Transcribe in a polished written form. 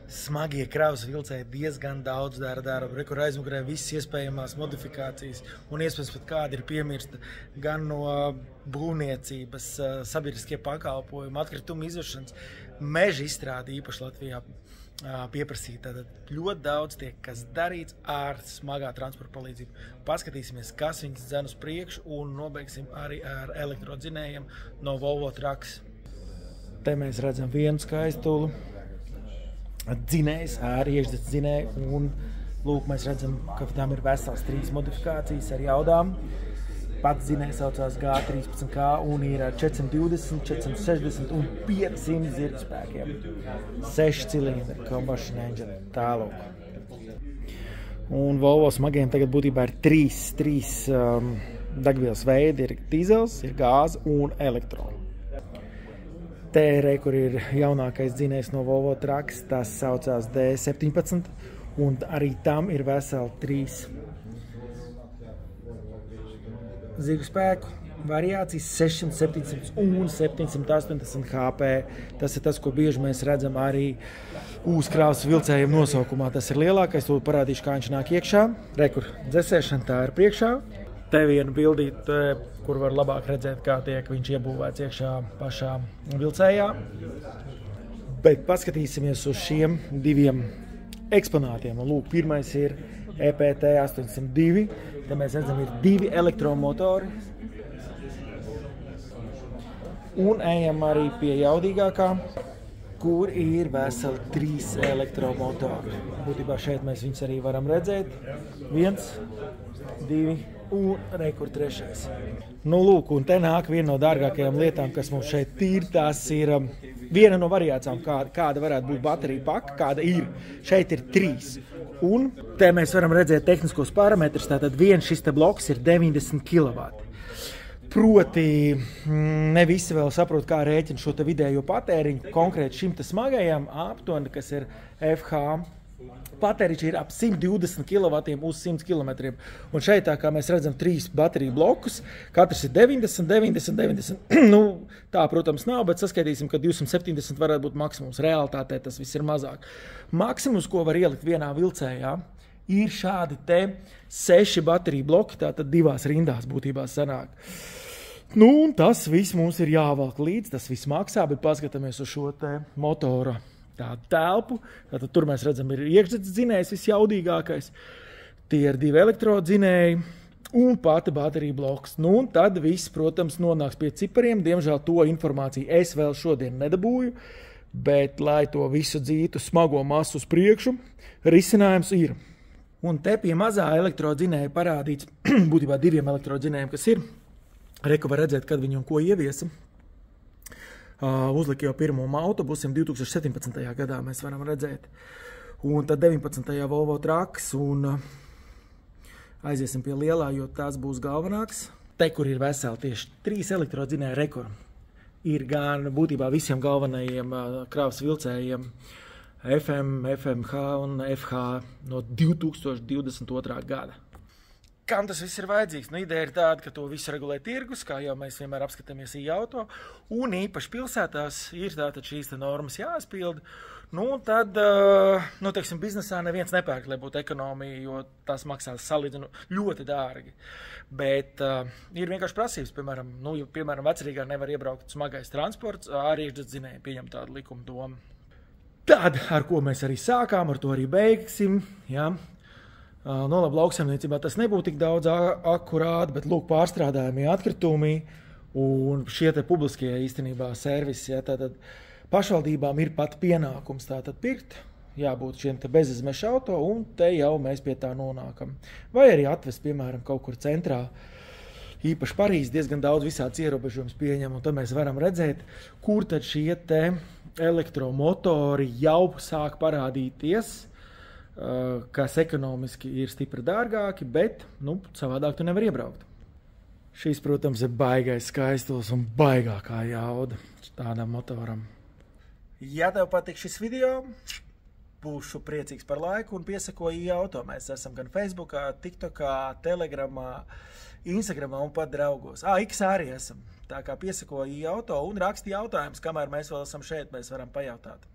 Smagie kravas vilcēji diezgan daudz dara darbu, kur aizmugurē visas iespējamās modifikācijas un iespējams pat kāda ir piemirsta gan no būvniecības, sabiedriskie pakalpojumi, atkritumu izvešanas, meža izstrāde īpaši Latvijā pieprasīta. Tātad ļoti daudz tiek, kas darīts ar smagā transporta palīdzību. Paskatīsimies, kas viņas dzen uz priekšu un nobeigsim arī ar elektrodzinējiem no Volvo Trucks. Te mēs redzam vienu skaistulu dzinējs ar iekšdedz dzinēju un lūk, mēs redzam, ka tam ir vesels 3 modifikācijas ar jaudām. Pats dzinējs saucās G13K un ir ar 420, 460 un 500 zirga spēkiem. 6 cilindri, combustion engine, tālūk. Un Volvo smagiem tagad būtībā ir 3 degvielas veidi. Ir dīzels, ir gāze un elektroni. Te, kur ir jaunākais dzinējs no Volvo Trucks, tas saucās D17, un arī tam ir veseli 3 zirgu spēku variācijas 600, 700 un 780 HP. Tas ir tas, ko bieži mēs redzam arī uzkrāvas vilcējiem nosaukumā. Tas ir lielākais, to parādīšu, kā viņš nāk iekšā. Rekur, dzesēšana tā ir priekšā. Te vienu bildīt, kur var labāk redzēt, kā tiek viņš iebūvēts iekšā pašā vilcējā. Bet paskatīsimies uz šiem 2 eksponātiem. Un lūk, pirmais ir EPT 802. Te mēs redzam, ir 2 elektromotori. Un ejam arī pie jaudīgākā, kur ir veseli 3 elektromotori. Būtībā šeit mēs viņus arī varam redzēt. 1, 2 un rekur 3. Nu, lūk, un te nāk viena no dārgākajām lietām, kas mums šeit ir. Tas ir viena no variācijām, kāda varētu būt baterija paka, kāda ir. Šeit ir 3. Un te mēs varam redzēt tehniskos parametrus. Tātad viens šis te bloks ir 90 kW. Proti, ne visi vēl saprot, kā rēķina šo te vidējo patēriņu. Konkrēti šim te smagajam aptoni, kas ir FH, patēriņš ir ap 120 kW uz 100 km. Un šeit, tā kā mēs redzam, 3 bateriju blokus, katrs ir 90, 90, 90. Nu, tā, protams, nav, bet saskaitīsim, ka 270 varētu būt maksimums. Realitātē tas viss ir mazāk. Maksimums, ko var ielikt vienā vilcējā, ir šādi te 6 bateriju bloki, tātad 2 rindās būtībā sanāk. Nu, un tas viss mums ir jāvalk līdz, tas viss maksā, bet paskatāmies uz šo te motora tādu telpu. Tātad tur mēs redzam, ir iekšdedz dzinējs visjaudīgākais. Tie ir 2 elektrodzinēji un pati baterija bloks. Nu, un tad viss, protams, nonāks pie cipariem. Diemžēl to informāciju es vēl šodien nedabūju, bet, lai to visu dzītu smago masu uz priekšu, risinājums ir. Un te pie mazā elektrodzinēja parādīts būtībā 2 elektrodzinējiem, kas ir. Reku var redzēt, kad viņi un ko ieviesa. Uzlika jau pirmo autobusim 2017. gadā, mēs varam redzēt. Un tad 19. Volvo Trucks un aiziesim pie lielā, jo tās būs galvenāks. Te, kur ir veseli tieši 3 elektrodzinēji rekur, ir gan būtībā visiem galvenajiem kravas vilcējiem FM, FMH un FH no 2022. gada. Kam tas viss ir vajadzīgs? Nu, ideja ir tāda, ka to visu regulē tirgus, kā jau mēs vienmēr apskatāmies auto, un īpaši pilsētās ir tātad šīs normas jāizpilda. Nu, tad, teiksim, biznesā neviens nepērk, lai būtu ekonomija, jo tās maksās salīdzinu ļoti dārgi. Bet ir vienkārši prasības, piemēram, Vecrīgā nevar iebraukt smagais transports, arī iekšdedzinēji pieņem tādu likuma domu. Tad, ar ko mēs arī sākām, ar to arī beigsim, ja. No labi, lauksaimniecībā tas nebūtu tik daudz akurāti, bet lūk, pārstrādājumie atkritumi un šie te publiskie īstenībā servisi, ja, tātad pašvaldībām ir pat pienākums tātad pirkt, jābūt šiem te bezizmešu auto, un te jau mēs pie tā nonākam. Vai arī atvest, piemēram, kaut kur centrā, īpaši Parīzi diezgan daudz visāds ierobežojums pieņem, un tad mēs varam redzēt, kur tad šie te elektromotori jau sāk parādīties, kas ekonomiski ir stipri dārgāki, bet, savādāk tu nevar iebraukt. Šis, protams, ir baigais skaistuls un baigākā jauda tādam motoram. Ja tev patīk šis video, būšu priecīgs par laiku un piesakoju auto. Mēs esam gan Facebookā, TikTokā, Telegramā, Instagramā un pat draugos. X arī esam. Tā kā piesakoju auto un raksti jautājumus, kamēr mēs vēl esam šeit, mēs varam pajautāt.